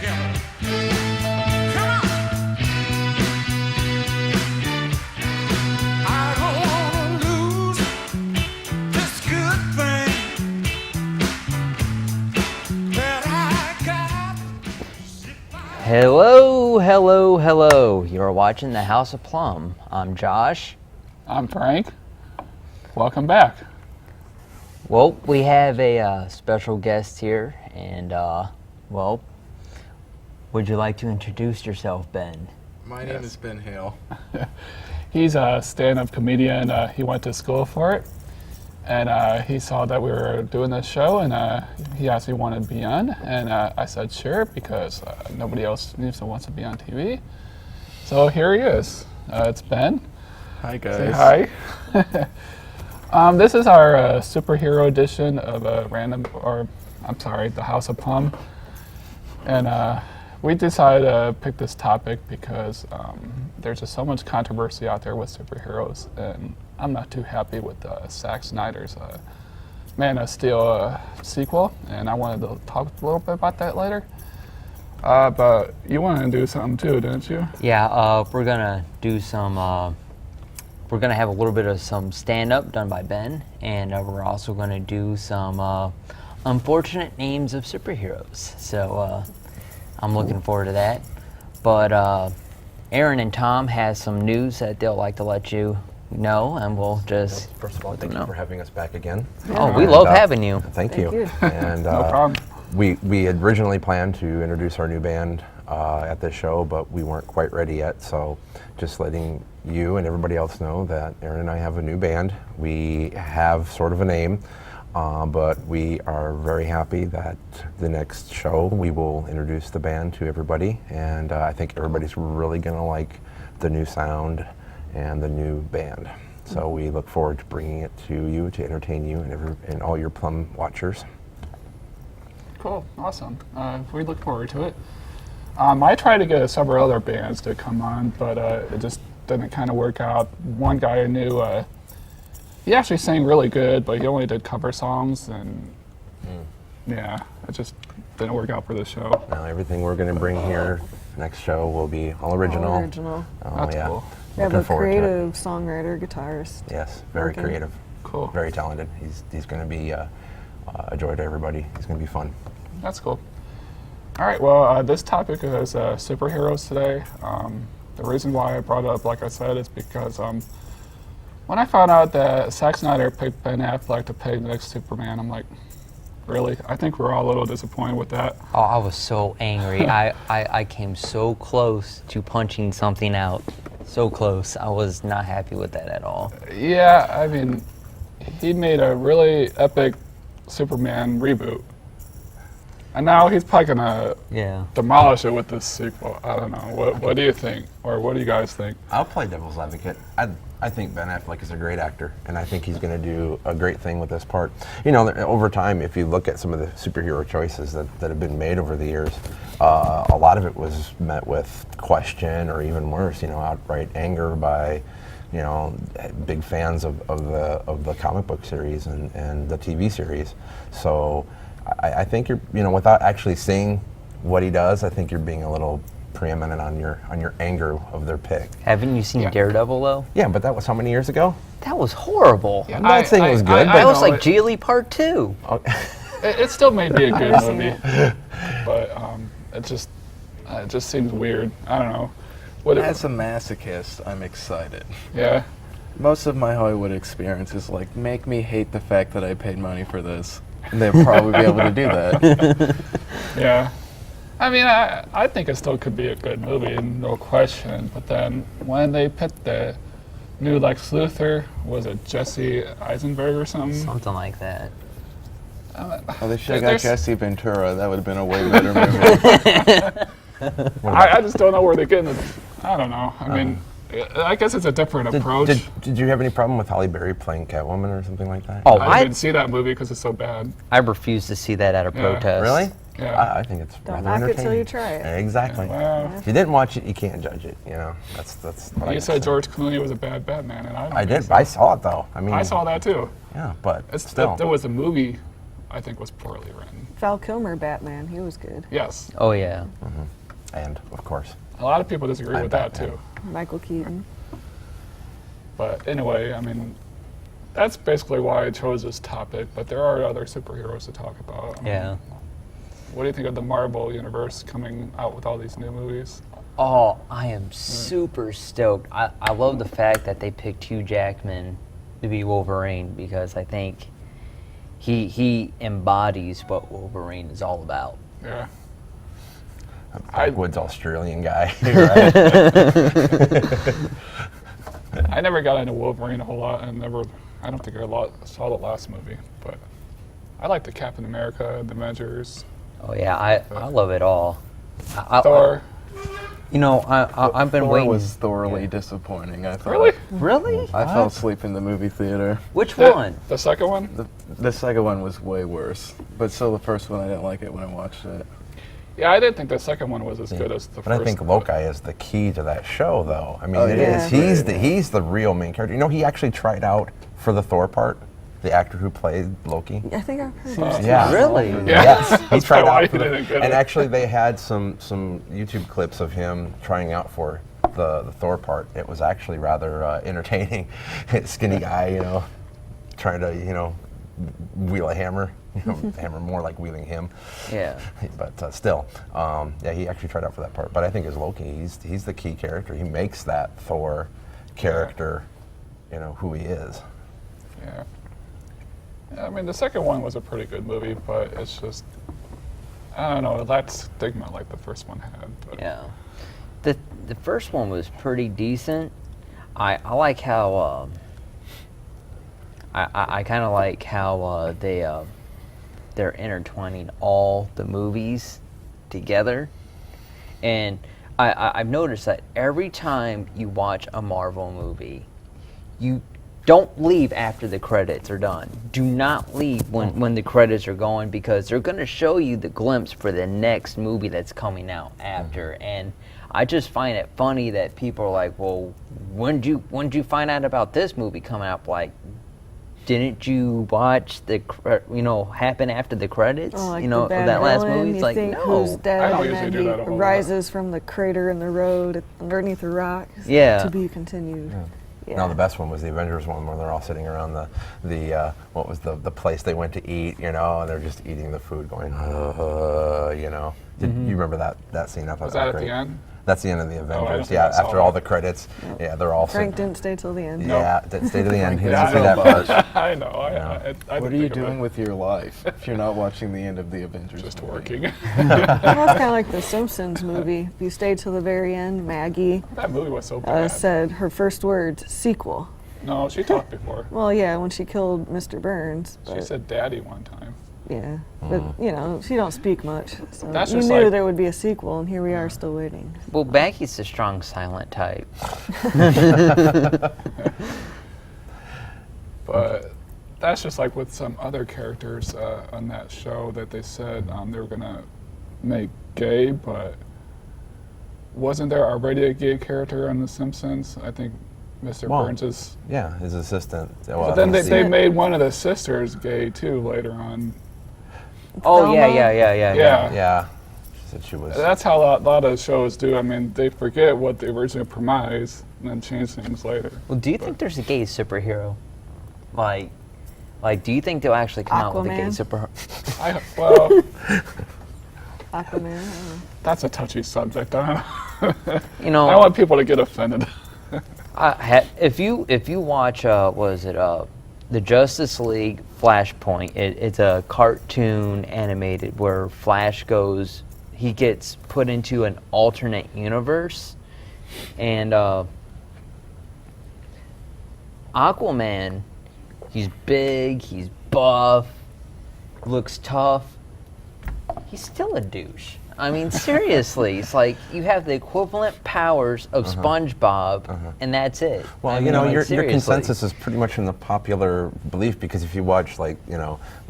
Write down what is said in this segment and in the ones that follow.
together. Come on. I don't wanna lose this good thing that I got. Hello, hello, hello. You're watching the House of Plum. I'm Josh. I'm Frank. Welcome back. Well, we have a special guest here, and, well, would you like to introduce yourself, Ben? My name is Ben Hale. He's a stand-up comedian. He went to school for it, and he saw that we were doing this show, and he asked me if he wanted to be on, and I said sure, because nobody else wants to be on TV. So here he is. It's Ben. Hi, guys. Say hi. This is our superhero edition of the House of Plum. And we decided to pick this topic because there's just so much controversy out there with superheroes, and I'm not too happy with Zack Snyder's Man of Steel sequel, and I wanted to talk a little bit about that later. But you wanted to do something too, didn't you? Yeah, we're gonna do some, we're gonna have a little bit of some stand-up done by Ben, and we're also gonna do some unfortunate names of superheroes. So I'm looking forward to that. But Aaron and Tom has some news that they'll like to let you know, and we'll just. First of all, thank you for having us back again. Oh, we love having you. Thank you. And No problem. we had originally planned to introduce our new band at this show, but we weren't quite ready yet. So just letting you and everybody else know that Aaron and I have a new band. We have sort of a name, but we are very happy that the next show we will introduce the band to everybody, and I think everybody's really going to like the new sound and the new band. So we look forward to bringing it to you to entertain you and all your Plum watchers. Cool, awesome. We look forward to it. I tried to get several other bands to come on, but it just didn't kind of work out. One guy I knew, he actually sang really good, but he only did cover songs, and yeah, it just didn't work out for the show. Now everything we're going to bring here next show will be all original. All original. Oh, That's yeah. cool. We have Looking a forward to it. creative songwriter, guitarist. Yes, very Okay. creative. Cool. Very talented. He's going to be a joy to everybody. He's going to be fun. That's cool. All right, well, this topic is superheroes today. The reason why I brought it up, like I said, is because when I found out that Zack Snyder picked Ben Affleck to play the next Superman, I'm like, really? I think we're all a little disappointed with that. Oh, I was so angry. I came so close to punching something out. So close. I was not happy with that at all. Yeah, I mean, he made a really epic Superman reboot. And now he's probably gonna demolish it with this sequel. I don't know. What do you think? Or what do you guys think? I'll play devil's advocate. I think Ben Affleck is a great actor, and I think he's going to do a great thing with this part. You know, over time, if you look at some of the superhero choices that have been made over the years, a lot of it was met with question, or even worse, outright anger by, big fans of the comic book series and the TV series. So I think you're, without actually seeing what he does, I think you're being a little preeminent on your anger of their pick. Haven't you seen Daredevil, though? Yeah, but that was how many years ago? That was horrible. Yeah, I'm not saying it was good, That was know like Geely Part 2. It still may be a good movie, but it just seems weird. I don't know. As a masochist, I'm excited. Yeah. Most of my Hollywood experience is like, make me hate the fact that I paid money for this. And they'll probably be able to do that. Yeah. I mean, I think it still could be a good movie, no question. But then when they picked the new Lex Luthor, was it Jesse Eisenberg or something? Something like that. Oh, they should have got Jesse Ventura. That would have been a way better movie. I just don't know where they're getting it. I don't know. I mean, I guess it's a different approach. Did you have any problem with Halle Berry playing Catwoman or something like that? Oh, I didn't see that movie because it's so bad. I refuse to see that at a protest. Really? Yeah. I think it's Don't rather knock it till entertaining. you try it. Exactly. Well, If you didn't watch it, you can't judge it. That's what I you gotta said say. George Clooney was a bad Batman, and I don't I think did. so. I saw it though. I mean, I saw that too. Yeah, but It's still. there was a movie I think was poorly written. Val Kilmer Batman, he was good. Yes, Oh yeah. And of course, a lot of people disagree I'm with that Batman. too. Michael Keaton. But anyway, I mean, that's basically why I chose this topic. But there are other superheroes to talk about. I mean, Yeah. What do you think of the Marvel universe coming out with all these new movies? Oh, I am super stoked. I love the fact that they picked Hugh Jackman to be Wolverine because I think he embodies what Wolverine is all about. Yeah. backwoods Australian guy. Right? I never got into Wolverine a whole lot, and I don't think saw the last movie, but I like the Captain America, the Avengers, Oh yeah, I love it all. Thor. I've been Thor waiting. was thoroughly disappointing, I thought. Really? Really? I fell asleep in the movie theater. Which The- one? The second one? The second one was way worse, but still the first one I didn't like it when I watched it. Yeah, I didn't think the second one was as good as the But first. I think Loki is the key to that show, though. I mean, Oh, it yeah. is. He's the real main character. You know, he actually tried out for the Thor part. The actor who played Loki. I think I've heard of Yeah. Really? Yeah. Yes, he That's tried why out he for the, didn't get and it. actually they had some YouTube clips of him trying out for the Thor part. It was actually rather entertaining. Skinny guy, trying to wheel a hammer. Hammer more like wheeling him. Yeah. But still, yeah, he actually tried out for that part. But I think as Loki, he's the key character. He makes that Thor character, who he is. Yeah. I mean, the second one was a pretty good movie, but it's just, I don't know, that stigma like the first one had. But Yeah. The first one was pretty decent. I like how I kind of like how they're intertwining all the movies together, and I've noticed that every time you watch a Marvel movie, you don't leave after the credits are done. Do not leave when the credits are going, because they're going to show you the glimpse for the next movie that's coming out after. And I just find it funny that people are like, well, when did you find out about this movie coming out? Like, didn't you watch happen after the credits? Oh, like of the bad that last villain, movie? It's you like, think no. who's dead, I don't and usually then do that a whole lot. rises from the crater in the road underneath the rock. Yeah. To be continued. Yeah. No, the best one was the Avengers one, where they're all sitting around the what was the place they went to eat, and they're just eating the food, going, Did you remember that scene? I thought was that at great. the end? That's the end of the don't Avengers. think Yeah, I saw after all that. the credits, yeah, they're all Frank sitting. didn't stay till the end. Yeah, stay to the end. He Yeah, doesn't see I that part. I know. I What didn't are you think of doing it. with your life if you're not watching the end of the Avengers? Just movie? working. Well, that's kind of like the Simpsons movie. If you stay till the very end, Maggie That movie was so bad. said her first words, sequel. No, she talked before. Well, yeah, when she killed Mr. Burns. She But, said daddy one time. yeah, but she don't speak much. So That's you just knew like- there would be a sequel, and here we are still waiting. Well, Maggie's the strong silent type. But that's just like with some other characters on that show that they said they were going to make gay, but wasn't there already a gay character on The Simpsons? I think Mr. Well, Burns is. Yeah, his assistant. But then they made one of the sisters gay too later on. Oh yeah, Thelma? yeah. Yeah, she said she was. That's how a lot of shows do. I mean, they forget what they originally premised and then change things later. Well, do you think there's a gay superhero? Like, do you think they'll actually come out with a gay Aquaman? superhero? Well, Aquaman. I don't know. that's a touchy subject. I You know, don't want people to get offended. if you watch, the Justice League Flashpoint? It's a cartoon animated where Flash he gets put into an alternate universe, and Aquaman, he's big, he's buff, looks tough. He's still a douche. I mean, seriously, it's like you have the equivalent powers of SpongeBob, and that's it. Well, I mean, like, your seriously. consensus is pretty much in the popular belief, because if you watch The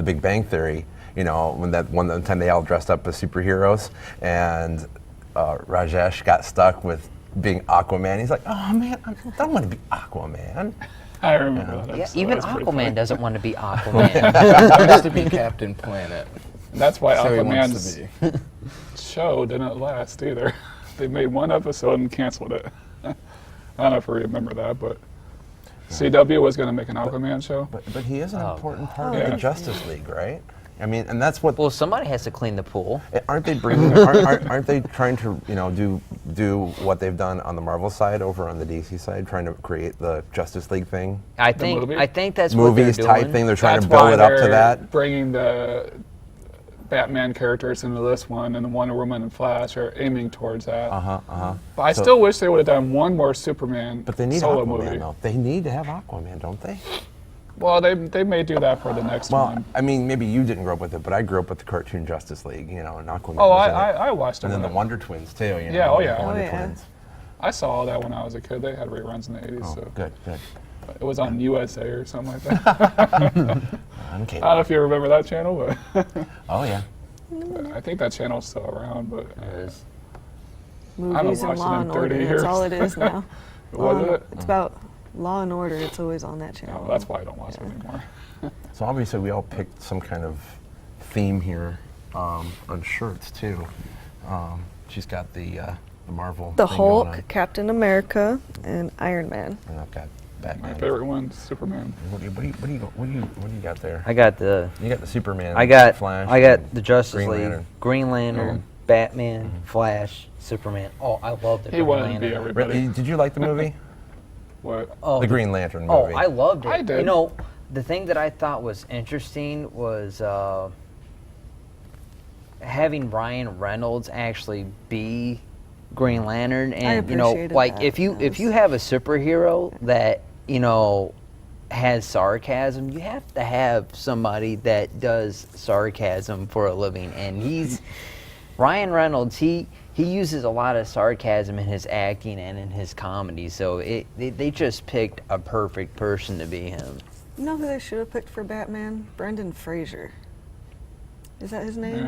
Big Bang Theory, when that one time they all dressed up as superheroes, and Rajesh got stuck with being Aquaman. He's like, oh man, I don't want to be Aquaman. I remember that Yeah, episode. even That was pretty funny. Aquaman doesn't want to be Aquaman. He wants to be Captain Planet. That's why So he wants Aquaman's to be. show didn't last either. They made one episode and canceled it. I don't know if you remember that, but CW was going to make an Aquaman show. But he is an important part Yeah. of the Justice League, right? I mean, and that's what. Well, somebody has to clean the pool. Aren't they bringing? aren't they trying to do what they've done on the Marvel side over on the DC side, trying to create the Justice League thing, I movie? think that's movies what they're doing. type thing? They're trying That's to build why it up to they're that. Bringing the Batman characters into this one, and the Wonder Woman and Flash are aiming towards that. But I So- still wish they would have done one more Superman But they need solo Aquaman movie. though. They need to have Aquaman, don't they? Well, they may do that for the next Well, one. I mean, maybe you didn't grow up with it, but I grew up with the cartoon Justice League, and Aquaman. Oh, was in it. I watched it. And then the when Wonder Twins too. Yeah, oh, yeah. The Wonder Oh, yeah. Twins. I saw all that when I was a kid. They had reruns in the 80s, Oh, so good. it was on USA or something like that. On I don't cable. know if you remember that channel, but Oh yeah. I think that channel's still around. But Movies and watched it Law in and 30 Order. years. That's all it is now. was it? It's about Law and Order. It's always on that channel. No, that's why I don't watch it anymore. So obviously we all picked some kind of theme here on shirts too. She's got the Marvel. The thing going Hulk, on, Captain America, and Iron Man. and I've got My Batman. favorite one, Superman. What do you got there? I got the You got the Superman. I got Flash. I got and the Justice Green League, Lantern. Green Lantern, Batman, Flash, Superman. Oh, I love the He Green wanted to Lantern. be everybody. Really? Did you like the movie? What? Oh, The Green Lantern Oh, movie. I loved it. I did. You know, the thing that I thought was interesting was having Ryan Reynolds actually be Green Lantern, and appreciated like that. if you Yes. have a superhero that has sarcasm, you have to have somebody that does sarcasm for a living, and he's Ryan Reynolds. He uses a lot of sarcasm in his acting and in his comedy, so they just picked a perfect person to be him. You know who they should have picked for Batman? Brendan Fraser. Is that his name?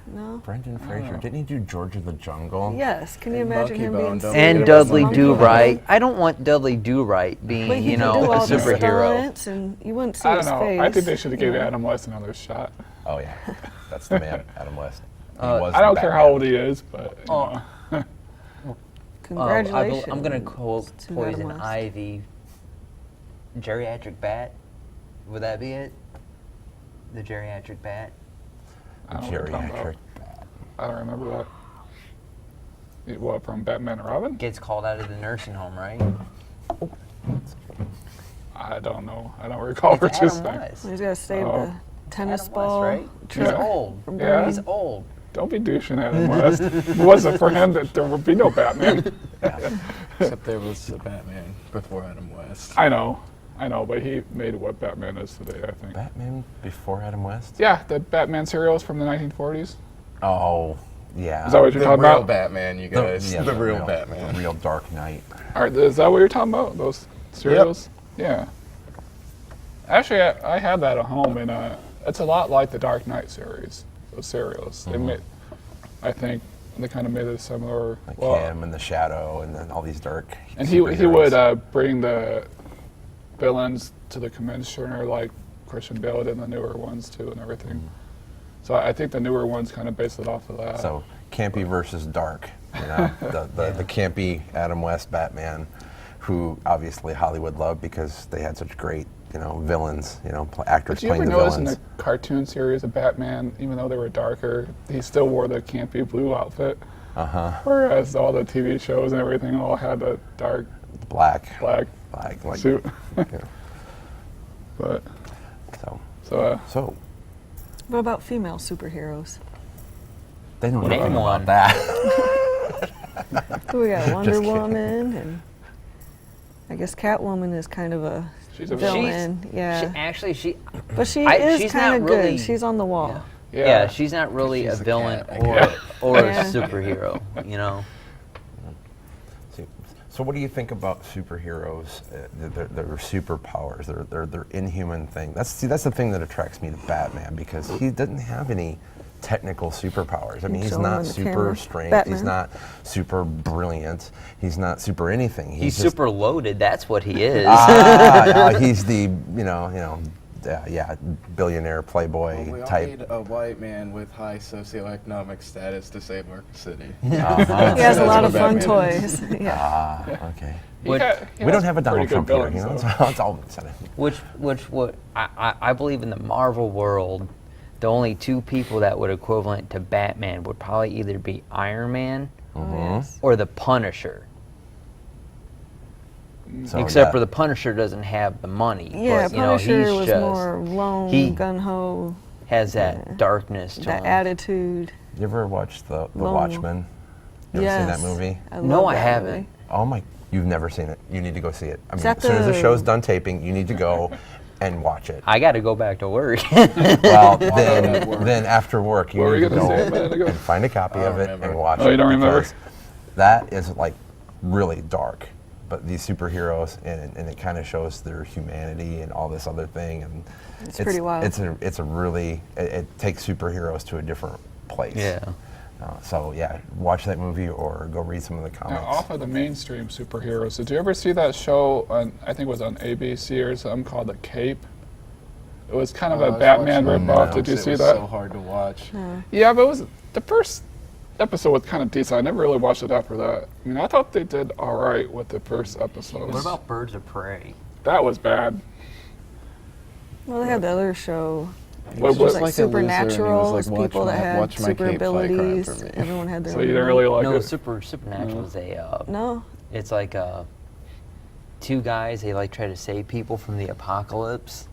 No? Brendan Fraser. Didn't he do George of the Jungle? Yes. Can you And imagine Bucky him Bone, being don't scared And of Dudley Monkey Do Bone? Right. I don't want Dudley Do Right being, But he a could do all the superhero. stunts, and you wouldn't see I his don't know. face. I think they should have you gave know? Adam West another shot. Oh yeah, that's the man, Adam West. He was I don't the care Batman. how old he is, but you Oh. know. Congratulations. I'm going to quote to Poison Adam West. Ivy. Geriatric bat. Would that be it? The geriatric bat? I don't know what you're talking about. Geriatric. I don't remember that. What, from Batman and Robin? Gets called out of the nursing home, right? I don't know. I don't recall It's what you're Adam saying. West. He's got to save Oh. the tennis Adam ball. West, right? He's Yeah. old. From Yeah. Bernie. He's old. Don't be douching Adam West. If it wasn't for him, that there would be no Batman. Except there was a Batman before Adam West. I know, but he made what Batman is today, I think. Batman before Adam West? Yeah, the Batman serials from the 1940s. Oh, yeah. Is that what you're The talking real about? Batman, you guys. yeah, the real Batman. The real Dark Knight. All right, is that what you're talking about? Those serials? Yeah. Actually, I had that at home, and it's a lot like the Dark Knight series. Those serials. They made, I think, they kind of made it similar. Like well, him and the Shadow, and then all these dark. and he superheroes. would bring the villains to the commissioner like Christian Bale did in the newer ones too, and everything. So I think the newer ones kind of based it off of that. So campy versus dark. You know, the campy Adam West Batman, who obviously Hollywood loved because they had such great villains. Actors Did you playing ever the notice in villains. the cartoon series of Batman, even though they were darker, he still wore the campy blue outfit? Whereas all the TV shows and everything all had the dark Black. black Like suit. yeah. But So so What about female superheroes? they don't know Name anything one. about that. Who we got? Wonder Just kidding. Woman, and I guess Catwoman is kind of a she's a villain. She, yeah, actually, but she I- is she's kind of not good. really- She's on the wall. yeah, she's not really She's a a villain cat, I or a Yeah. superhero. So what do you think about superheroes? Their superpowers, their inhuman thing. That's the thing that attracts me to Batman because he doesn't have any technical superpowers. I mean, he's Show him not in the super camera. strength. Batman. He's not super brilliant. He's not super anything. He's just, super loaded. That's what he is. he's the billionaire playboy We all type. need a white man with high socioeconomic status to save our city. Uh-huh. He has a That's lot what of fun Batman is. toys. Yeah. Okay. Which- We don't have a Donald Trump here. You know, that's all I'm saying. What I believe in the Marvel world, the only two people that would equivalent to Batman would probably either be Iron Man Yes. or the Punisher. So, Except yeah. for the Punisher doesn't have the money. Yeah, but, you know, Punisher he's was just more lone, he- gun ho, has that darkness to that him. attitude. You ever watched the Lone. Watchmen? You ever seen that movie? No, love I that haven't. movie. Oh my! You've never seen it. You need to go see it. I mean, that as soon as the the- show's done taping, you need to go and watch it. I got to go back to work. Well, then after work, you What were need you to gonna go say a minute ago? and find a copy I of don't it remember. and watch it. Oh, you don't remember? because That is like really dark. But these superheroes, and it kind of shows their humanity and all this other thing, and It's pretty wild. It's a really it takes superheroes to a different place. Yeah. So yeah, watch that movie or go read some of the Now, comics. off of the mainstream superheroes, did you ever see that show on, I think it was on ABC or something, called The Cape? It was kind of I a was Batman watching ripoff. that. Did you It see was that? so hard to watch. Yeah, but it was the first episode was kind of decent. I never really watched it after that. I mean, I thought they did all right with the first episode. What about Birds of Prey? That was bad. Well, they had the other show. What It was was like like a loser, and he was Supernatural. like, It's people "Watch that my- had watch my super cape play crime abilities. for me." Everyone had their So own you didn't really like No, it? Supernatural is a. No. It's like two guys. They like try to save people from the apocalypse.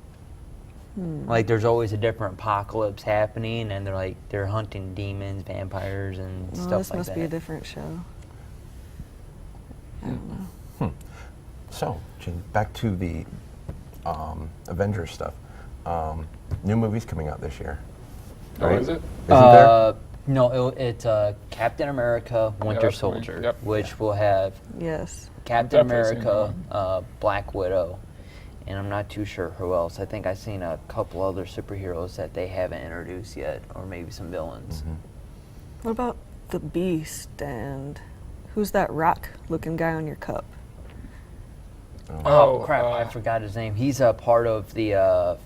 Like there's always a different apocalypse happening, and they're hunting demons, vampires, and No, stuff this like must that. be a different show. I don't know. So, Gene, back to the Avengers stuff. New movies coming out this year. Oh, right? is it? Isn't there? No, it's Captain America, Winter that's coming. Soldier, Yep. which will have Yes. Captain Definitely seen America, Black Widow, and I'm not too sure who else. I think I've seen a couple other superheroes that they haven't introduced yet, or maybe some villains. What about the Beast and who's that rock-looking guy on your cup? Oh, crap! uh, I forgot his name. He's a part of the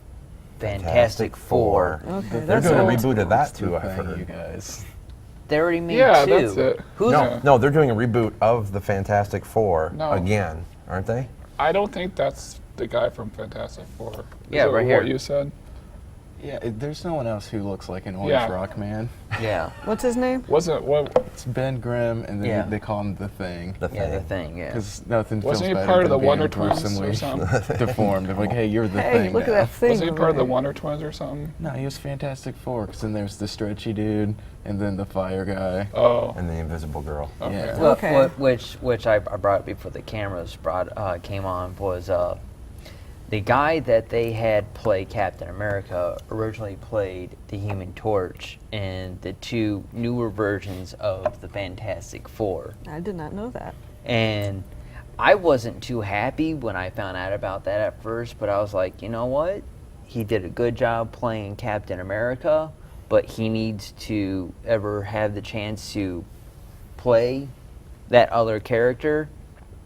Fantastic Four. Okay, They're that's doing a old. reboot of that too, That's the I've thing, heard. you guys. They already made Yeah, two. that's it. Who's No, no, they're doing a reboot of the Fantastic Four No. again, aren't they? I don't think that's the guy from Fantastic Four. Is Yeah, it right what here. you said? Yeah, there's no one else who looks like an orange Yeah. rock man. Yeah, What's his name? Wasn't what? It's Ben Grimm, and then Yeah. they call him the Thing. The yeah, the thing. thing. Yeah. Because nothing Wasn't feels he better part of than the being Wonder Twins or gruesomely something? deformed. They're like, hey, you're the Hey, thing look now. at that thing. Wasn't he over part of the there. Wonder Twins or something? No, he was Fantastic Four, because then there's the stretchy dude, and then the fire guy. Oh, And the Invisible Girl. okay. Yeah. Well, Okay. which I brought up before the cameras came on was the guy that they had play Captain America originally played the Human Torch in the two newer versions of the Fantastic Four. I did not know that. And I wasn't too happy when I found out about that at first, but I was like, you know what? He did a good job playing Captain America, but he needs to ever have the chance to play that other character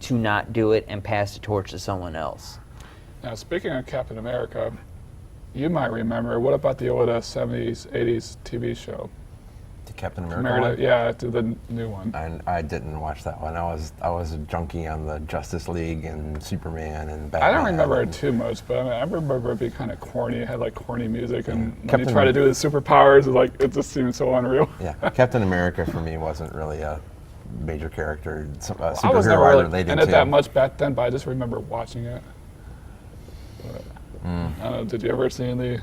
to not do it and pass the torch to someone else. Now, speaking of Captain America, you might remember, what about the old 70s, 80s TV show? The Captain America Married one? to- yeah, to the new one. I didn't watch that one. I was a junkie on the Justice League and Superman and Batman. I don't remember it and- too much, but I mean, I remember it being kind of corny. It had like corny music, and when Captain you try to do the superpowers, it just seemed so unreal. Yeah, Captain America for me wasn't really a major character. I was Superhero never I really related into to. that much back then, but I just remember watching it. But, Mm. I don't know, did you ever see any?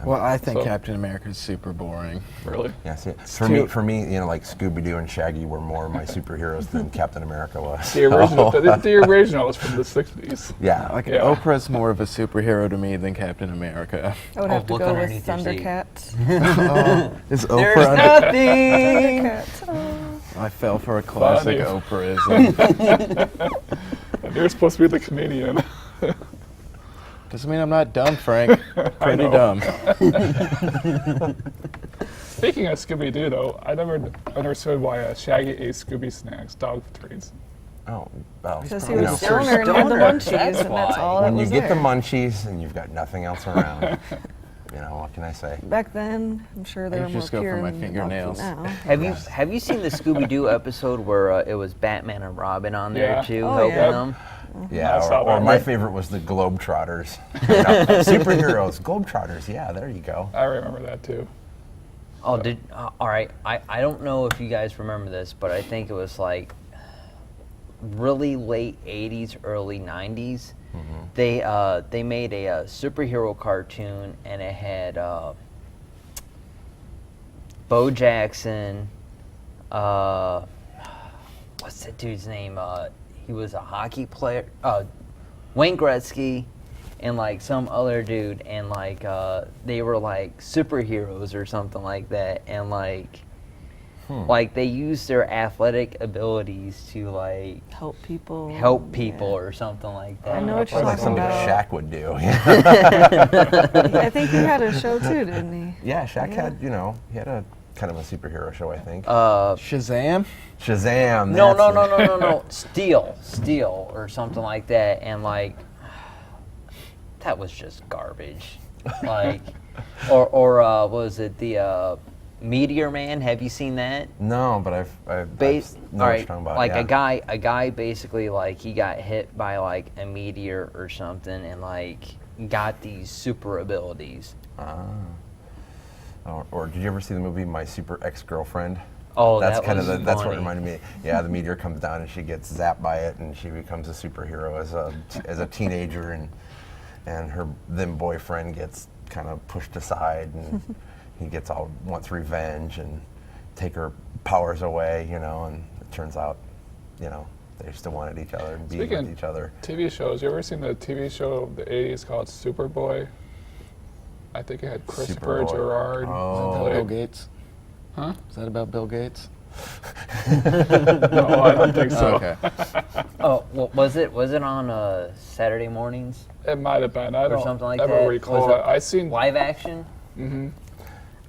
Well, I think So- Captain America is super boring. Really? Yeah, see, too- for me, you know, like Scooby Doo and Shaggy were more my superheroes than Captain America was. The original, the original was from the 60s. Yeah, Like Yeah. Oprah's more of a superhero to me than Captain America. I would Oh, have to look go with underneath your seat. Thundercats. Is There's Oprah? nothing. Thundercats. Oh. I fell for a classic Funny. Oprahism. You're supposed to be the comedian. Doesn't mean I'm not dumb, Frank. Pretty dumb. Speaking of Scooby-Doo, though, I never understood why Shaggy ate Scooby snacks, dog treats. Oh, well. Because he you was know, stoner and had the Stoner, munchies, that's and that's why. all that when you was get there. the munchies and you've got nothing else around, you know, what can I say? Back then, I'm sure they I were more just go for pure my and fingernails. healthy now. Have you seen the Scooby Doo episode where it was Batman and Robin on there Yeah. too, Oh, helping yeah. them? Yeah, I saw or that. my favorite was the Globetrotters. You know, superheroes, Globetrotters, yeah, there you go. I remember that too. Oh, all right. I don't know if you guys remember this, but I think it was like really late '80s, early '90s. They made a superhero cartoon, and it had Bo Jackson. What's that dude's name? He was a hockey player. Wayne Gretzky. And like some other dude, and like they were like superheroes or something like that, and like they used their athletic abilities to like Help people. help or something like that. I know what you're Sounds like talking something about. Shaq would do. I think he had a show too, didn't he? Yeah, Shaq Yeah. had, you know, he had a kind of a superhero show, I think. Shazam? Shazam. No, that's it. no. Steel or something like that, and like that was just garbage. Like, or was it the Meteor Man? Have you seen that? No, but I've know what you're talking about. like yeah. a guy basically like he got hit by like a meteor or something, and like got these super abilities. Or did you ever see the movie My Super Ex-Girlfriend? Oh, that's that kind was of that's what funny. reminded me. Yeah, the meteor comes down and she gets zapped by it, and she becomes a superhero as a teenager, and her then boyfriend gets kind of pushed aside, and he wants revenge and take her powers away, you know, and it turns out, you know, they still wanted each other and be Speaking with each other. TV shows, you ever seen the TV show of the 80s called Superboy? I think it had Christopher Superboy. Gerard. Oh. played- Bill Gates? Huh? Is that about Bill Gates? No, I don't think so. Okay. Oh, well, was it on Saturday mornings It might have been. I don't something like ever that? recall Was it. it I seen. live action? Mm-hmm.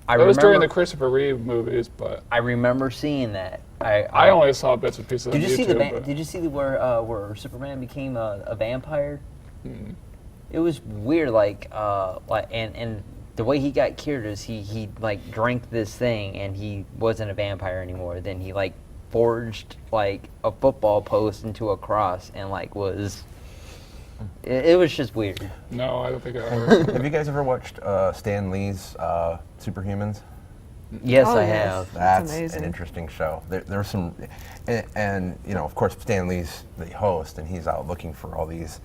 I It was during the remember- Christopher Reeve movies, but I remember seeing that. I only saw bits and pieces Did on you YouTube. see the? but- Did you see where Superman became a vampire? It was weird, and the way he got cured is he like drank this thing and he wasn't a vampire anymore. Then he like forged like a football post into a cross and like was. It was just weird. No, I don't think I ever. Have you guys ever watched Stan Lee's Superhumans? Yes, Oh, I yes. have. That's amazing. an interesting show. There's some, and you know, of course, Stan Lee's the host, and he's out looking for all these,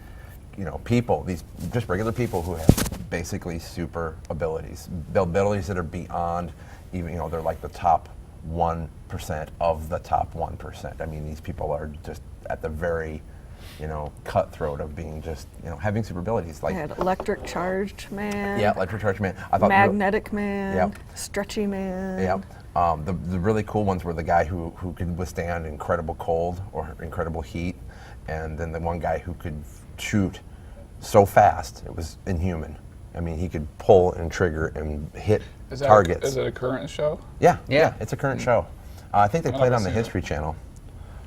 you know, people, these just regular people who have basically super abilities that are beyond even, you know, they're like the top 1% of the top 1%. I mean, these people are just at the very, you know, cutthroat of being just, you know, having super abilities. Like, They had electric charged man. yeah, Electric Charge Man. I thought Magnetic man. Yep. Stretchy man. Yeah. The really cool ones were the guy who could withstand incredible cold or incredible heat, and then the one guy who could shoot so fast it was inhuman. I mean, he could pull and trigger and hit targets. Is it a current show? Yeah, Yeah. it's a current show. I think they played haven't on the seen it. History Channel.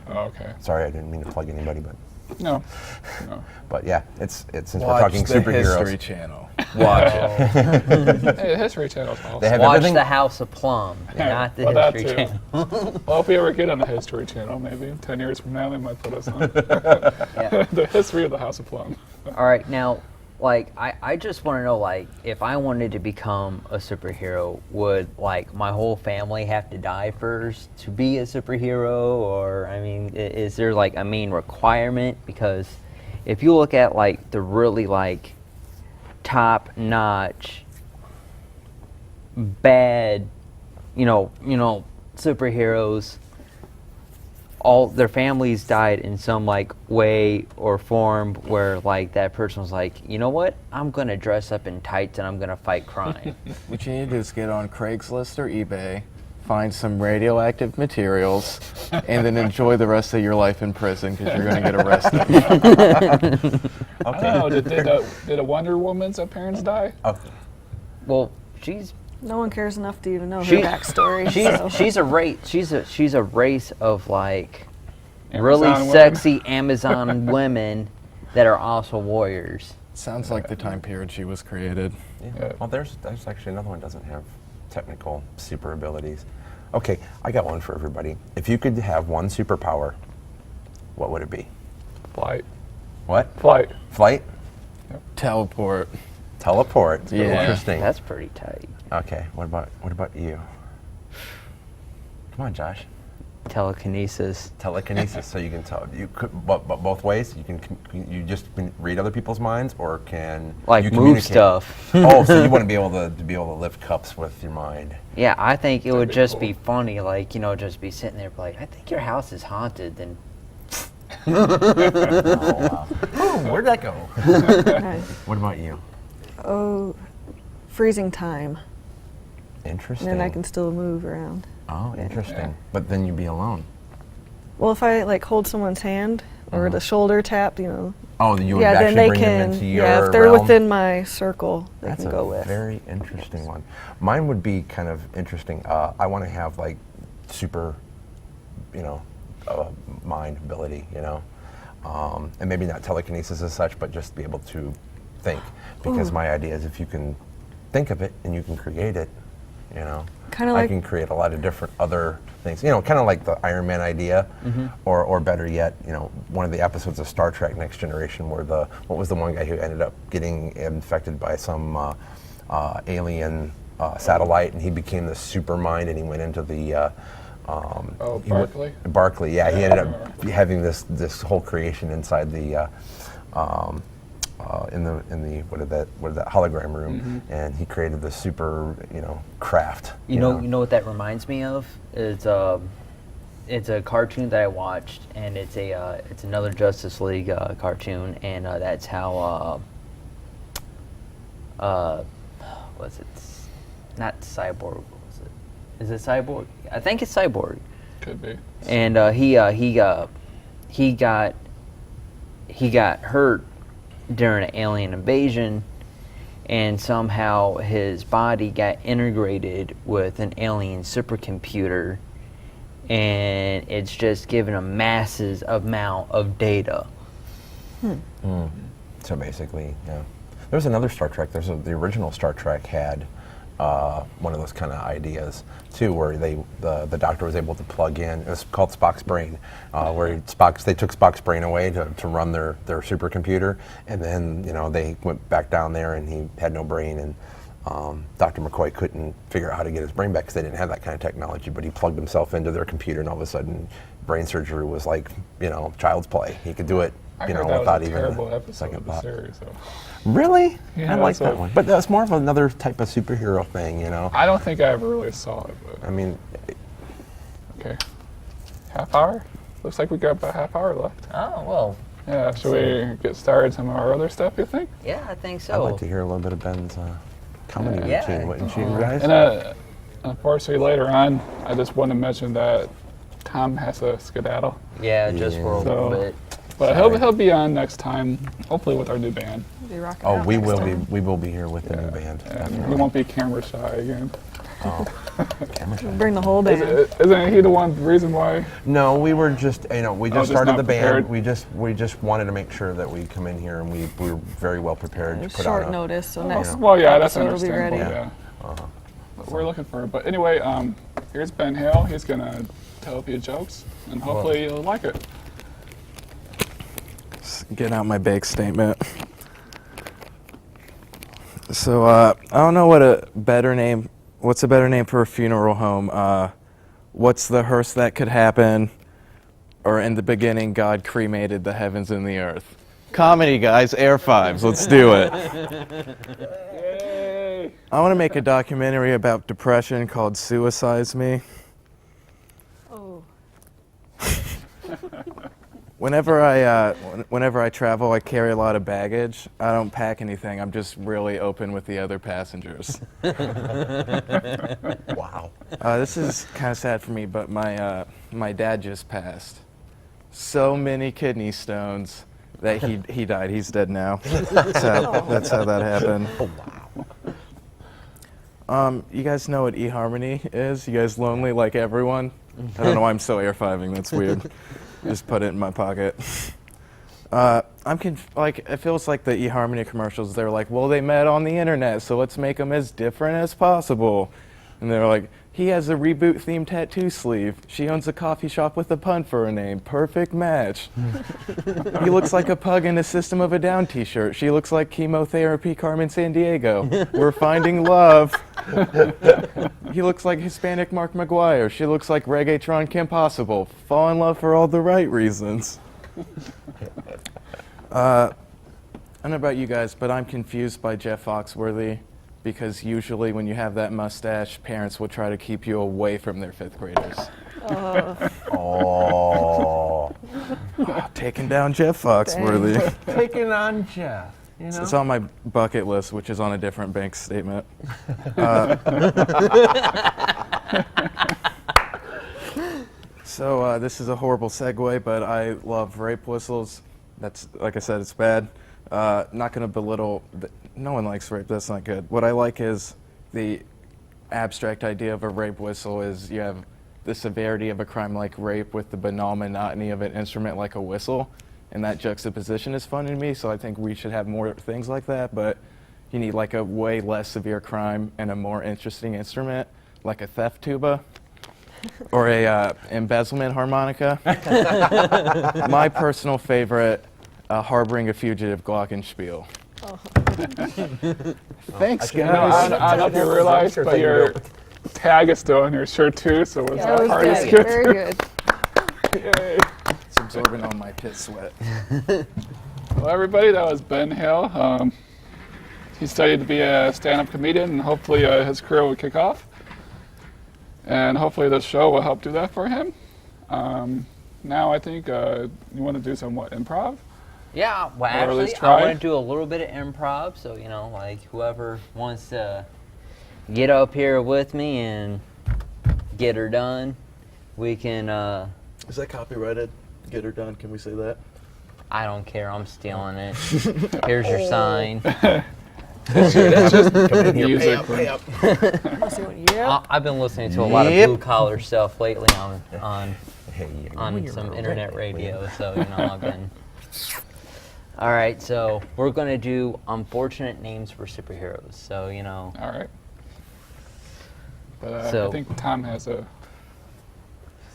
Oh, okay. Sorry, I didn't mean to plug anybody, No. but yeah, it's since we're Watch talking the superheroes. History Channel. Watch it. Hey, the History Channel's awesome. They have Watch everything. the House of Plum, not the well, that History too. Channel. Well, if we ever get on the History Channel, maybe 10 years from now, they might put us on. Yeah. The history of the House of Plum. All right, now, like, I just want to know, like, if I wanted to become a superhero, would, like, my whole family have to die first to be a superhero? Or, I mean, is there, like, a main requirement? Because if you look at, like, the really, like, top-notch, bad, you know, superheroes, all their families died in some like way or form where like that person was like, you know what, I'm gonna dress up in tights and I'm gonna fight crime. What you need to do is get on Craigslist or eBay, find some radioactive materials, and then enjoy the rest of your life in prison because you're going to get arrested. I don't know. Did a Wonder Woman's parents die? Okay. Well, she's No one cares enough to even know her She- backstory. so. she's a race. She's a race of like Amazon really women. sexy Amazon women that are also warriors. Sounds like the time period she was created. Yeah. Well, there's actually another one that doesn't have technical super abilities. Okay, I got one for everybody. If you could have one superpower, what would it be? Flight. What? Flight. Flight? Teleport. Teleport. Yeah. Interesting. That's pretty tight. Okay. What about you? Come on, Josh. Telekinesis. Telekinesis. So you can tell. You could, but both ways. You just can read other people's minds, or can Like you move communicate? stuff. Oh, so you want to be able to lift cups with your mind? Yeah, I think it would be just cool. be funny, like, just be sitting there like, I think your house is haunted, then Oh wow. Boom, where'd that go? Okay. What about you? Oh, freezing time. Interesting. And then I can still move around. Oh, interesting. But then you'd be alone. Well, if I like hold someone's hand or the shoulder tap, Oh, you would yeah, then actually they bring can. them into your Yeah, if they're realm? within my circle, they That's can a go with. very interesting one. Mine would be kind of interesting. I want to have like super, mind ability, and maybe not telekinesis as such, but just be able to think. Because my idea is if you can think of it and you can create it, Kinda I like- can create a lot of different other things. Kind of like the Iron Man idea, or better yet, one of the episodes of Star Trek: Next Generation, where what was the one guy who ended up getting infected by some alien satellite, and he became the super mind, and he went into the Barclay? Barclay, yeah, he ended up having this whole creation inside the in the what is that hologram room, and he created this super craft. You know what that reminds me of? It's a cartoon that I watched, and it's another Justice League cartoon, and that's how was it? Not Cyborg. What was it? Is it Cyborg? I think it's Cyborg. Could be. And he got hurt during an alien invasion, and somehow his body got integrated with an alien supercomputer, and it's just given him massive amount of data. So basically, yeah. There's another Star Trek. The original Star Trek had one of those kind of ideas too, where the doctor was able to plug in. It was called Spock's brain, where they took Spock's brain away to run their supercomputer, and then they went back down there and he had no brain, and Dr. McCoy couldn't figure out how to get his brain back because they didn't have that kind of technology. But he plugged himself into their computer, and all of a sudden, brain surgery was like child's play. He could do it I heard that without was a even terrible a episode second of the thought. series. So. Really? Yeah, I like that's that one. But that's more of another type of superhero thing, I don't think I ever really saw it, but I mean, okay. Half hour? Looks like we got about half hour left. Oh well, Yeah, should we get started some of our other stuff, you think? yeah, I think I'd so. like to hear a little bit of Ben's comedy Yeah. routine, wouldn't you guys? And unfortunately, later on, I just want to mention that Tom has to skedaddle. Yeah, just for a So- little bit. But Sorry. he'll be on next time, hopefully with our new band. Be rocking Oh, out we next will time. be. We will be here with the new band. And Definitely. he won't be camera shy again. Camera shy. Bring the whole band. Isn't he the one reason why? No, we were just we just just started not the band. prepared? We just wanted to make sure that we come in here and we were very well prepared to put Short on a. notice, so next Well, yeah, that's episode will be understandable. ready. Yeah. But we're looking for it. But anyway, here's Ben Hale. He's gonna tell a few jokes, and hopefully you'll like it. Get out my bank statement. So I don't know what's a better name for a funeral home? What's the worst that could happen? Or in the beginning, God cremated the heavens and the earth. Comedy, guys, Air Fives, let's do it. Yay! I want to make a documentary about depression called Suicize Me. Oh, whenever I travel, I carry a lot of baggage. I don't pack anything. I'm just really open with the other passengers. Wow. This is kind of sad for me, but my dad just passed. So many kidney stones that he died. He's dead now. That's how that happened. Oh, wow. You guys know what eHarmony is? You guys lonely like everyone? I don't know why I'm still air fiving. That's weird. Just put it in my pocket. It feels like the eHarmony commercials. They're like, well, they met on the internet, so let's make them as different as possible. And they're like, he has a reboot-themed tattoo sleeve. She owns a coffee shop with a pun for a name. Perfect match. He looks like a pug in a System of a Down t-shirt. She looks like chemotherapy Carmen Sandiego. We're finding love. He looks like Hispanic Mark McGuire. She looks like Reggaetron Kim Possible. Fall in love for all the right reasons. I don't know about you guys, but I'm confused by Jeff Foxworthy, because usually when you have that mustache, parents will try to keep you away from their fifth graders. Oh. Taking down Jeff Foxworthy. Taking on Jeff. You know? It's on my bucket list, which is on a different bank statement. So this is a horrible segue, but I love rape whistles. That's, like I said, it's bad. Not going to belittle. No one likes rape. That's not good. What I like is the abstract idea of a rape whistle is you have the severity of a crime like rape with the banal monotony of an instrument like a whistle. And that juxtaposition is fun to me, so I think we should have more things like that. But you need like a way less severe crime and a more interesting instrument, like a theft tuba or a embezzlement harmonica. My personal favorite, harboring a fugitive glockenspiel. Thanks, I guys. don't know if you realized, but your tag is still on your shirt too, so was That that was part is good. good? Very good. Yay. It's absorbing all my pit sweat. Well, everybody, that was Ben Hill. He studied to be a stand-up comedian, and hopefully his career will kick off. And hopefully this show will help do that for him. Now I think you want to do some improv? Yeah, well, Or at least actually, I try. want to do a little bit of improv. So, you know, like whoever wants to get up here with me and get her done, we can. Is that copyrighted? Get her done. Can we say that? I don't care. I'm stealing it. Here's your sign. Music. I've been listening to a lot of blue collar stuff lately on some internet radio. So, you know, I've been. All right, so we're going to do unfortunate names for superheroes. So, you know. All right. But So- I think Tom has a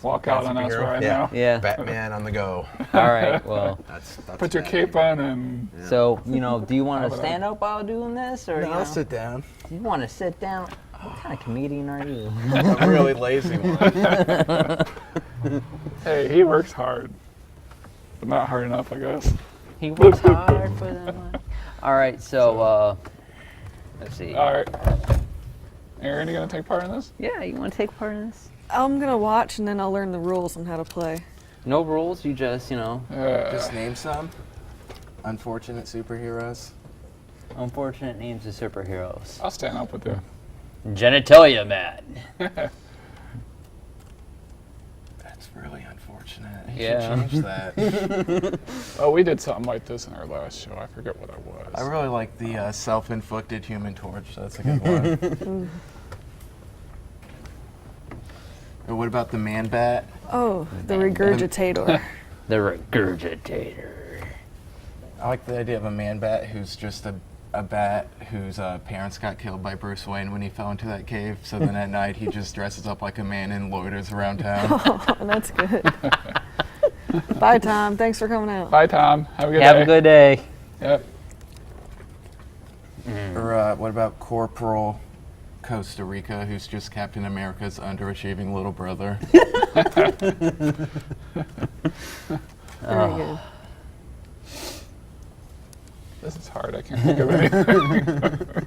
walkout on us Superhero? right Yeah. now. Yeah. Batman on the go. All right, well. That's Put your bad. cape on and So, you know, do you want to stand up while doing this? Or, No, you I'll know, sit down. you want to sit down? What kind of comedian are you? I'm a really lazy one. hey, he works hard. But not hard enough, I guess. He works hard for that money. All right, so, let's see. All right. Aaron, you going to take part in this? Yeah, you want to take part in this? I'm gonna watch and then I'll learn the rules on how to play. No rules, you just, you know, Just name some unfortunate superheroes. unfortunate names of superheroes. I'll stand up with you. Genitalia man. That's really unfortunate. You Yeah. should change that. Oh, we did something like this in our last show. I forget what it was. I really like the self-inflicted Human Torch. That's a good one. Or what about the Man Bat? Oh, the regurgitator. The regurgitator. I like the idea of a Man Bat who's just a bat whose parents got killed by Bruce Wayne when he fell into that cave. So then at night he just dresses up like a man and loiters around town. Oh, that's good. Bye, Tom. Thanks for coming out. Bye, Tom. Have a good day. Have a good day. Yep. Or what about Corporal Costa Rica, who's just Captain America's underachieving little brother? Very good. This is hard. I can't think of anything.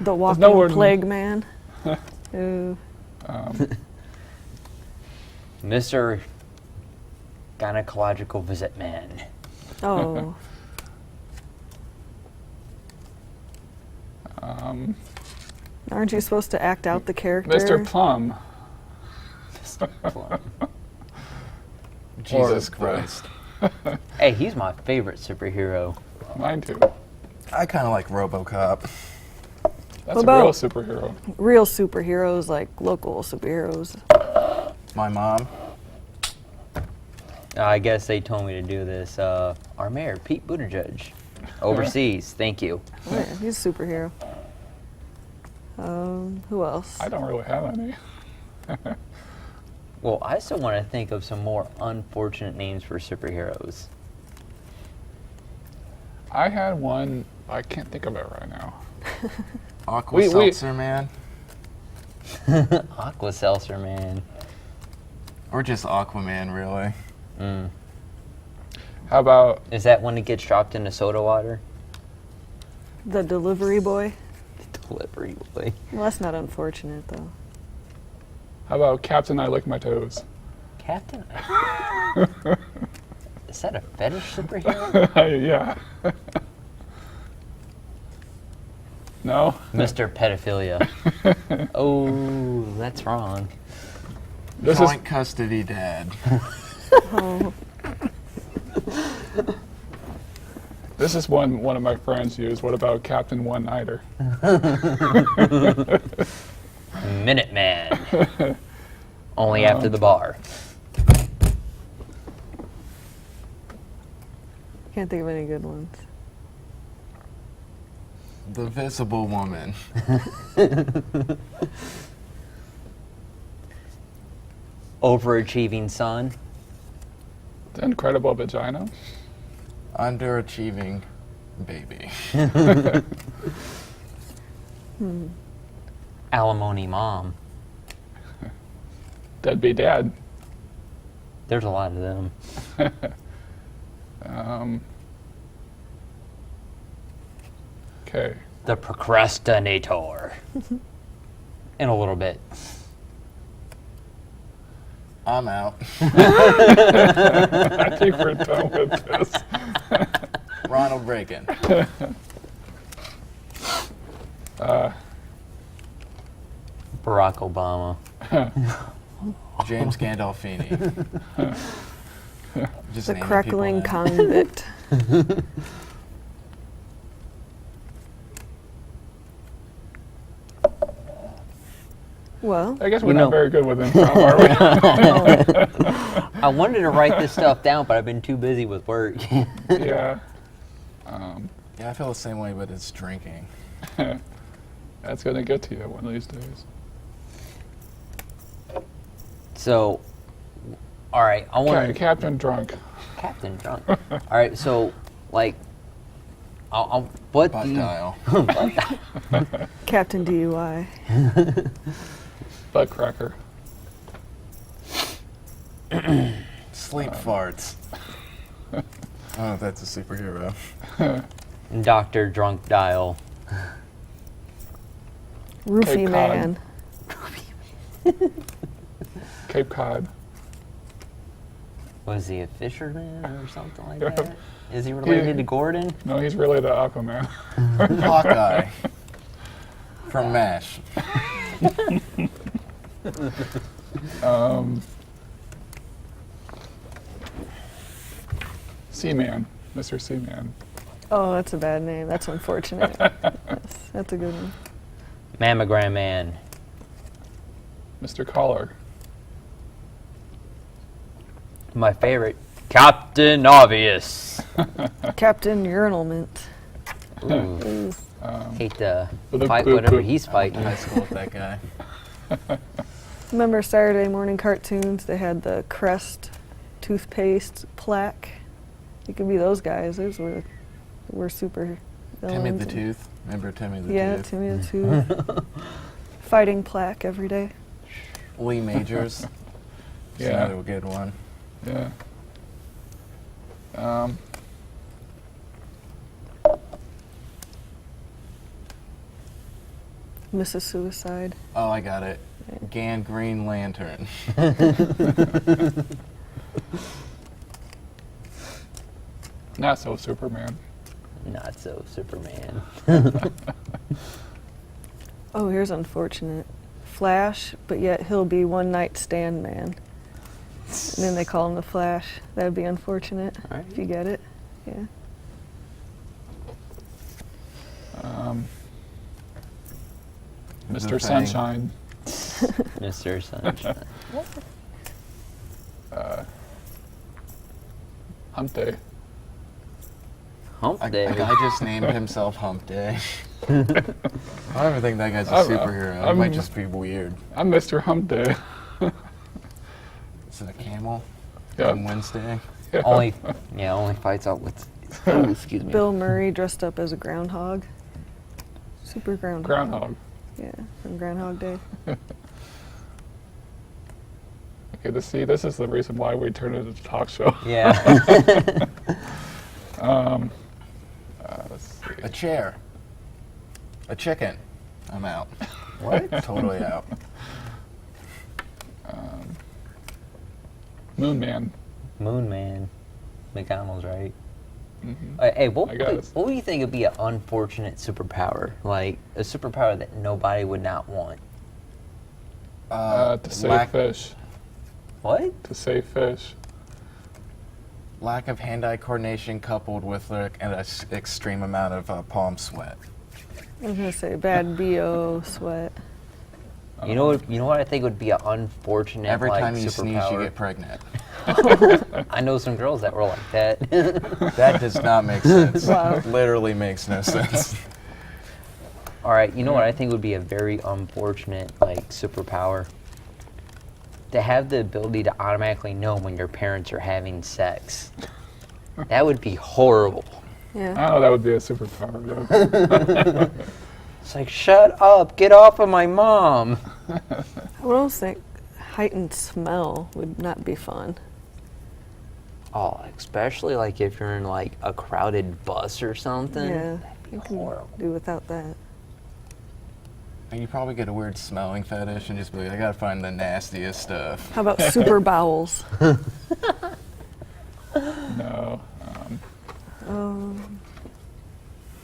The walking no word- plague man. Ooh. Mr. Gynecological visit man. Oh. Aren't you supposed to act out the character? Mr. Plum. Plum. Jesus Or- Christ. Hey, he's my favorite superhero. Mine too. I kind of like RoboCop. That's a about- real superhero. Real superheroes, like local superheroes. My mom. I guess they told me to do this. Our mayor, Pete Buttigieg, overseas. Thank you. Oh, yeah, he's a superhero. Who else? I don't really have any. Well, I still want to think of some more unfortunate names for superheroes. I had one. I can't think of it right now. Aqua We- Seltzer Man. Aqua Seltzer Man. Or just Aquaman, really. How about Is that when it gets dropped into soda water? The delivery boy. Delivery boy. Well, that's not unfortunate, though. Captain I Lick My Toes? Captain? Is that a fetish superhero? Yeah. No? Mr. Pedophilia. Oh, that's wrong. This is Joint custody dad. Oh. this is one of my friends used. What about Captain One Nighter? Minuteman. Only after the bar. Can't think of any good ones. The Visible Woman. Overachieving son. The Incredible Vagina? Underachieving baby. Alimony mom. Deadbeat Dad. There's a lot of them. Okay. The procrastinator. In a little bit. I'm out. I think we're done with this. Ronald Reagan. Barack Obama. James Gandolfini. Just The naming crackling people in. convict. Well, I guess we're You not know- very good with improv, are we? I wanted to write this stuff down, but I've been too busy with work. Yeah. Yeah, I feel the same way, but it's drinking. That's going to get to you one of these days. So, all right, I want Okay, to Captain Drunk. Captain Drunk. All right, so like, what Butt do you? dial. Captain DUI. Butt Cracker. Sleep farts. Oh, that's a superhero. Dr. Drunk Dial. Roofie Cod. man. Cape Cod. Was he a fisherman or something like that? Is he related to Gordon? No, he's related to Aquaman. Hawkeye. From MASH. Seaman. Mr. Seaman. Oh, that's a bad name. That's unfortunate. Yes, that's a good one. Mammogram Man. Mr. Collar. My favorite, Captain Obvious. Captain Urinalment. Ooh, hate to With a fight boop whatever boop. he's fighting. High school with that guy. Remember Saturday morning cartoons? They had the Crest toothpaste plaque. You could be those guys. Those were super Timmy villains. the Tooth. Remember Timmy the Yeah, Tooth? Timmy the Tooth. Fighting plaque every day. Lee Majors. That's Yeah. another good one. Yeah. Mrs. Suicide. Oh, I got it. Gangrene Lantern. Not so Superman. Not so Superman. Oh, here's unfortunate. Flash, but yet he'll be one night stand man. And then they call him the Flash. That'd be unfortunate All right. if you get it. Yeah. The Mr. Thing. Sunshine. Mr. Sunshine. Hump Day. Hump A Day. guy just named himself Hump Day. I don't even think that guy's a superhero. He might just be weird. I'm Mr. Hump Day. Is it a camel? Yeah. On Wednesday? only fights out with. Oh, excuse me. Bill Murray dressed up as a groundhog. Super groundhog. Groundhog. Yeah, from Groundhog Day. Okay, this is the reason why we turned it into a talk show. Yeah. Let's see. A chair. A chicken. I'm out. What? Totally out. Moon Man. Moon Man. McDonald's, right? Mhm. Hey, I guess. what do you think would be an unfortunate superpower? Like a superpower that nobody would not want? To save lack, fish. What? To save fish. lack of hand-eye coordination coupled with an extreme amount of palm sweat. I was gonna say bad BO sweat. You know what I think would be an unfortunate Every like, time you sneeze, you superpower? get pregnant. I know some girls that were like that. That does not make sense. Wow. Literally makes no sense. All right, you know what I think would be a very unfortunate like superpower? To have the ability to automatically know when your parents are having sex. That would be horrible. Yeah. I know that would be a superpower, though. It's like, shut up, get off of my mom. I would almost think heightened smell would not be fun. Oh, especially like if you're in like a crowded bus or something. Yeah. That'd be You can horrible. do without that. And you probably get a weird smelling fetish and just be like, I gotta find the nastiest stuff. How about super bowels? No.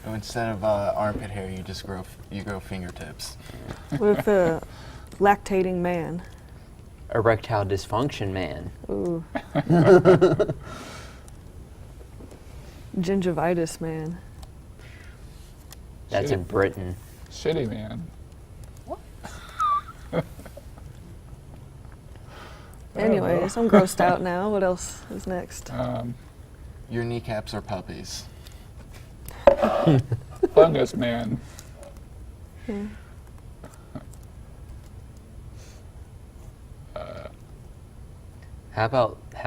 So instead of armpit hair, you just grow fingertips. What if a lactating man? Erectile dysfunction, man. Ooh. Gingivitis man. That's in Britain. Shitty Man. Anyways, I'm grossed out now. What else is next? Your kneecaps are puppies. Fungus Man. How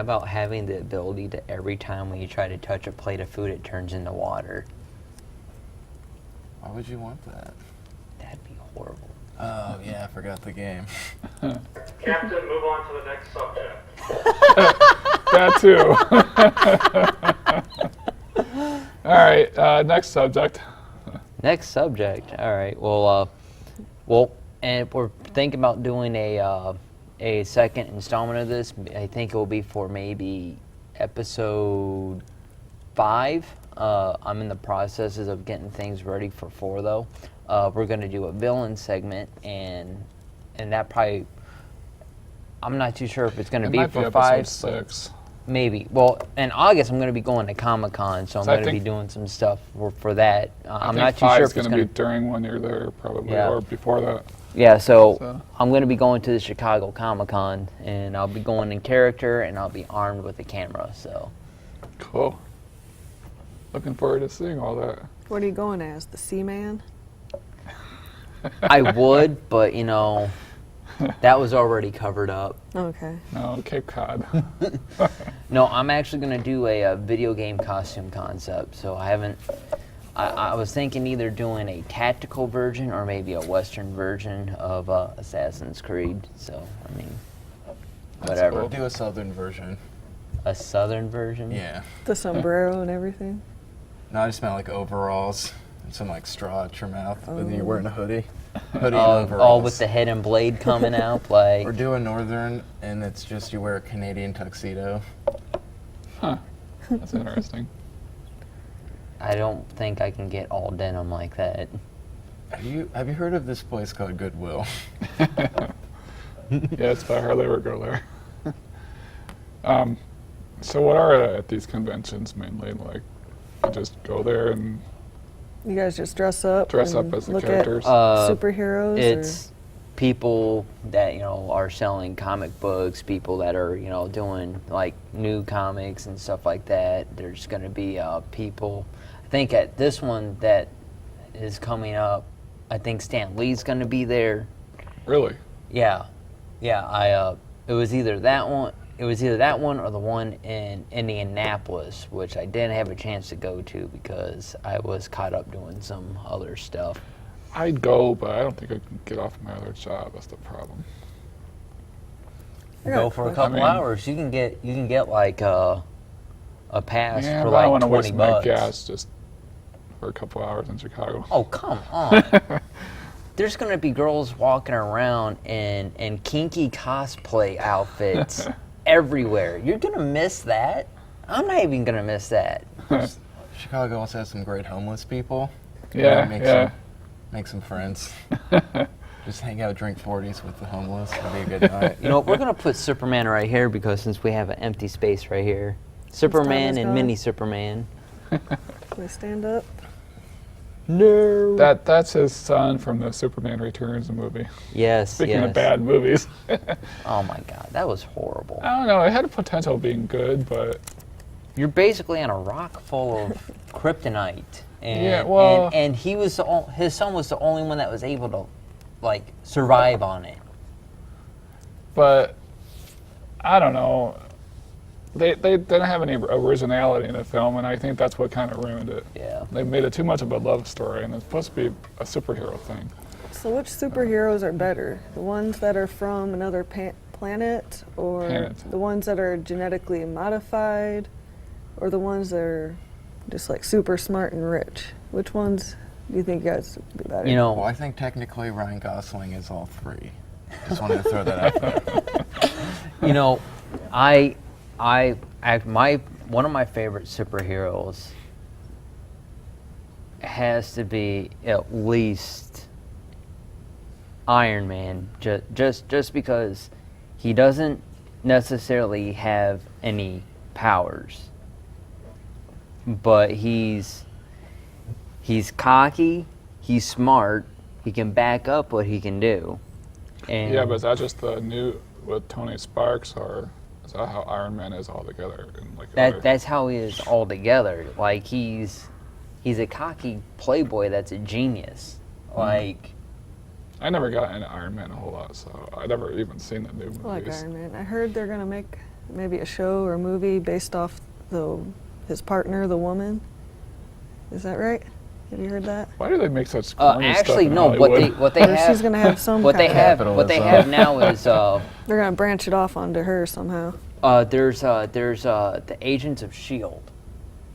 about having the ability to every time when you try to touch a plate of food, it turns into water? Why would you want that? That'd be horrible. Oh, yeah, I forgot the game. Captain, move on to the next subject. That too. All right, next subject. Next subject. All right. And we're thinking about doing a second installment of this. I think it will be for maybe episode 5. I'm in the processes of getting things ready for 4 though. We're gonna do a villain segment, and that probably, I'm not too sure if it's gonna It be might for be 5. episode 6. Maybe. Well, in August I'm gonna be going to Comic-Con, so I'm So I gonna be think- doing some stuff for that. I I'm think not too 5 sure is if it's gonna gonna be during when you're there, probably, Yeah. or before that. Yeah, so So- I'm going to be going to the Chicago Comic-Con, and I'll be going in character, and I'll be armed with a camera, so. Cool. Looking forward to seeing all that. What are you going as? The Seaman? I would, but, that was already covered up. Okay. No, Cape Cod. No, I'm actually going to do a video game costume concept, so I was thinking either doing a tactical version or maybe a Western version of Assassin's Creed, so, I mean, whatever. We'll do a southern version. A Southern version? Yeah. The sombrero and everything? No, I just meant like overalls and some like straw at your mouth. But then you're wearing a hoodie. Hoodie and All overalls. with the head and blade coming out, like. Or do a northern and it's just you wear a Canadian tuxedo. Huh. That's interesting. I don't think I can get all denim like that. Have you heard of this place called Goodwill? Yeah, it's by Harley Regulator. So what are at these conventions mainly? Like, you just go there and You guys just dress up. dress up and as the look characters? Uh, At superheroes. It's people that are selling comic books, people that are doing like new comics and stuff like that. There's going to be people. I think at this one that is coming up, I think Stan Lee's going to be there. Really? Yeah. It was either that one. It was either that one or the one in Indianapolis, which I didn't have a chance to go to because I was caught up doing some other stuff. I'd go, but I don't think I can get off my other job. That's the problem. I got Go a for a question. couple hours. You can get like a pass Yeah, for but I don't like want to 20 waste bucks. my gas just for a couple hours in Chicago. Oh, come on. There's going to be girls walking around in kinky cosplay outfits everywhere. You're going to miss that? I'm not even going to miss that. Chicago also has some great homeless people. Yeah, yeah. Make some friends. Just hang out, drink 40s with the homeless. It'll be a good night. We're going to put Superman right here because since we have an empty space right here. Superman is and gone. mini Superman. Can we stand up? No. That's his son from the Superman Returns movie. Yes, Speaking yes. of bad movies. Oh my God, that was horrible. I don't know, it had a potential of being good, but You're basically on a rock full of kryptonite, and Yeah, well- and he was his son was the only one that was able to like survive on it. but I don't know. They didn't have any originality in the film, and I think that's what kind of ruined it. Yeah. They made it too much of a love story, and it's supposed to be a superhero thing. So which superheroes are better? The ones that are from another planet, or Planet. the ones that are genetically modified, or the ones that are just like super smart and rich? Which ones do you think you guys would be better? Well, I think technically Ryan Gosling is all three. Just wanted to throw that out there. One of my favorite superheroes has to be at least Iron Man, just because he doesn't necessarily have any powers, but he's cocky, he's smart, he can back up what he can do. And Yeah, but is that just the new with Tony Sparks, or is that how Iron Man is altogether? In like other- that's how he is altogether. Like he's a cocky playboy that's a genius. Like I never got into Iron Man a whole lot, so I never even seen the new movies. I like Iron Man. I heard they're gonna make maybe a show or a movie based off his partner, the woman. Is that right? Have you heard that? Why do they make such corny actually stuff in no. What Hollywood? they Or have she's gonna have some. what they kind of- have now is They're gonna branch it off onto her somehow. there's the Agents of Shield,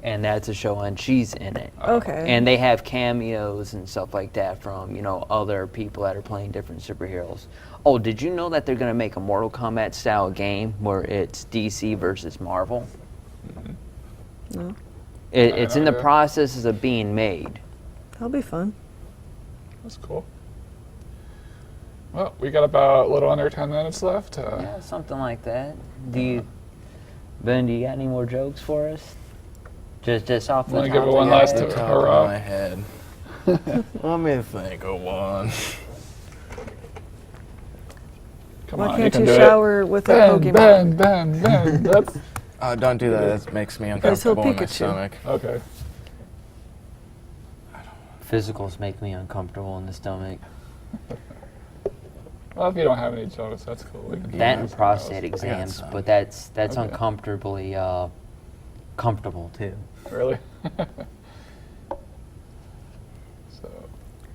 and that's a show and she's in it. Okay. And they have cameos and stuff like that from other people that are playing different superheroes. Oh, did you know that they're gonna make a Mortal Kombat style game where it's DC versus Marvel? No, It's in the idea. process of being made. that'll be fun. That's cool. Well, we got about a little under 10 minutes left. Yeah, something like that. Ben, do you got any more jokes for us? Just off the Wanna top give it of one your last head? to- Top hurrah. of my head. Let me think of one. Come Why on, can't can you do shower with a it. Pokemon? Ben. That's Don't do that. That makes me Because he'll uncomfortable in my Pikachu. stomach. okay. Physicals make me uncomfortable in the stomach. Well, if you don't have any jokes, that's cool. We can do That and something prostate else. exams, some. but that's Okay. uncomfortably comfortable too. Really? So,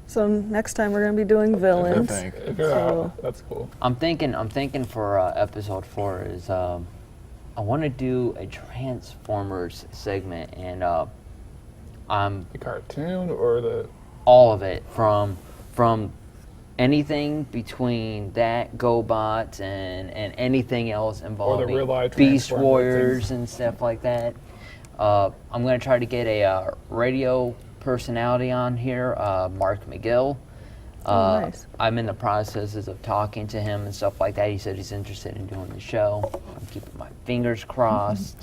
So next time we're gonna be doing villains. think. if you're So- out, that's cool. I'm thinking for episode 4 is I want to do a Transformers segment, and I'm The cartoon or the all of it from anything between that GoBots and anything else involving real life Beast Transformer Warriors and stuff like that. I'm going to try to get a radio personality on here, Mark McGill. Nice. I'm in the processes of talking to him and stuff like that. He said he's interested in doing the show. I'm keeping my fingers crossed.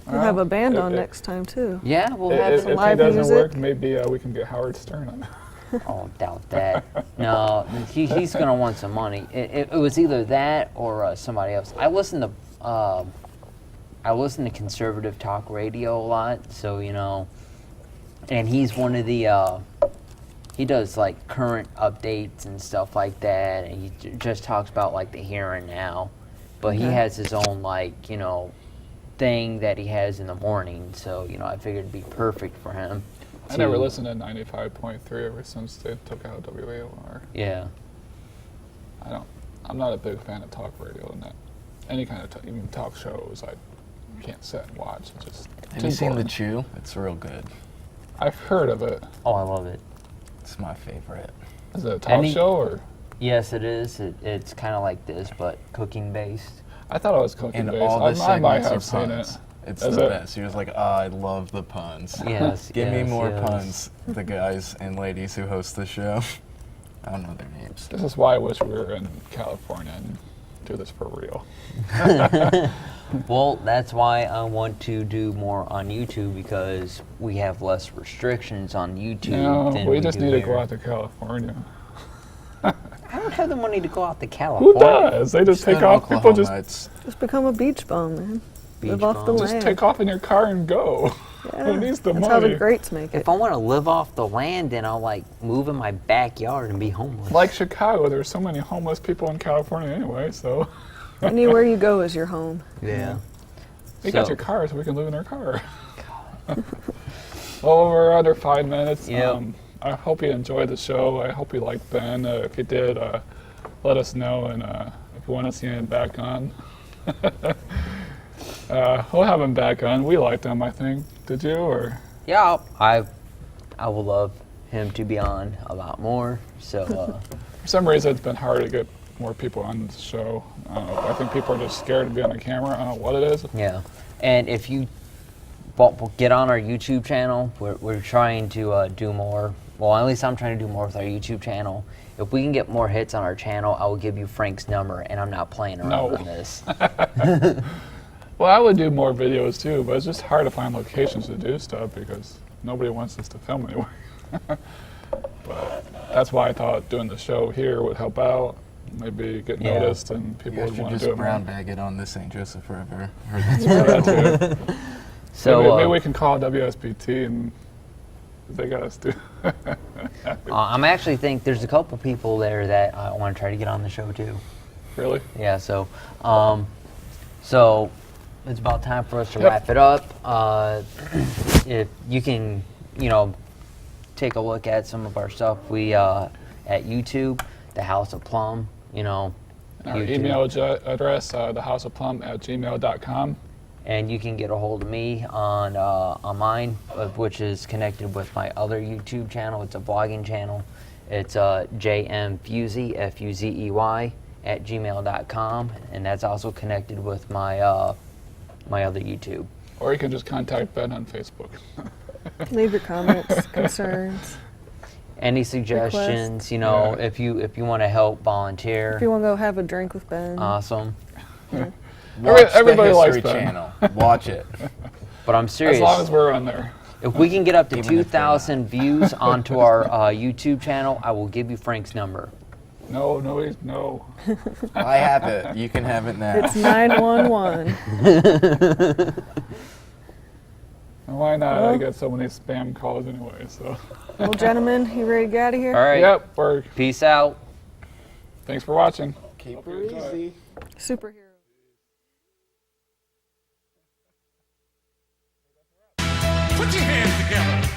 We'll have a band if- on if- next time too. Yeah, we'll have If some he live doesn't music. work, maybe we can get Howard Stern on. Oh, doubt that. No, he's gonna want some money. It was either that or somebody else. I listen to conservative talk radio a lot, so you know. And he's one of the. He does like current updates and stuff like that, and he just talks about like the here and now. But he Okay. has his own like thing that he has in the morning. So I figured it'd be perfect for him. I never listened to 95.3 ever since they took out WAOR. Yeah. I'm not a big fan of talk radio and that. Any kind of even talk shows I can't sit and watch. It's just Have too you seen boring. The Chew? It's real good. I've heard of it. Oh, I love it. It's my favorite. Is it a talk show or? Yes, it is. It's kind of like this, but cooking based. I thought it was cooking And based. all the I might segments have are seen puns. it. It's Is the it? best. You're just like, I love the puns. Yes. Give me yes, more yes. puns. The guys and ladies who host the show. I don't know their names. This is why I wish we were in California and do this for real. Well, that's why I want to do more on YouTube because we have less restrictions on YouTube No, than we just do need to here. go out to California. I don't have the money to go out to Who California. does? They just Go take to off. People Oklahoma. just Become a beach bum, man. Beach Live off the bum. land. just take off in your car and go. Yeah, Who needs the that's how the money? greats make it. If I want to live off the land, then I'll like move in my backyard and be homeless. Like Chicago, there's so many homeless people in California anyway, so Anywhere you go is your home. yeah. we got So- your car, so we can live in our car. Well, we're under 5 minutes. Yep. I hope you enjoyed the show. I hope you liked Ben. If you did, let us know, and if you want to see him back on, we'll have him back on. We liked him, I think. Did you? Or Yeah, I would love him to be on a lot more. So for some reason, it's been hard to get more people on the show. I think people are just scared to be on the camera. I don't know what it is. yeah, and if you get on our YouTube channel, we're trying to do more. Well, at least I'm trying to do more with our YouTube channel. If we can get more hits on our channel, I will give you Frank's number, and I'm not playing around No. on this. Well, I would do more videos too, but it's just hard to find locations to do stuff because nobody wants us to film anywhere. But that's why I thought doing the show here would help out. Maybe get Yeah. noticed and You people guys would should want to just do it brown more. bag it on the St. Joseph River. Heard that's Yeah, pretty cool. that too. So maybe we can call WSBT and they got us do. I'm actually think there's a couple people there that I want to try to get on the show too. Really? Yeah, so it's about time for us to Yep. wrap it up. If you can, take a look at some of our stuff, we at YouTube, the House of Plum, Our YouTube. email address, thehouseofplum@gmail.com. And you can get a hold of me on mine, which is connected with my other YouTube channel. It's a vlogging channel. It's jmfuzey, F-U-Z-E-Y, @gmail.com, and that's also connected with my my other YouTube. Or you can just contact Ben on Facebook. Leave your comments, concerns. Any suggestions? Yeah. If you want to help volunteer, If you want to go have a drink with Ben. awesome. Watch Everybody the likes History Ben. Channel. Watch it. But I'm serious. As long as we're on there. If we can get up to Even if they're not. 2,000 views onto our YouTube channel, I will give you Frank's number. No. I have it. You can have it now. It's 911. Why not? I Well- get so many spam calls anyway, so. Well, gentlemen, you ready to get out of here? All right. Yep, we're, Peace out. thanks for watching. Keep her easy. Superhero. Put your hands together.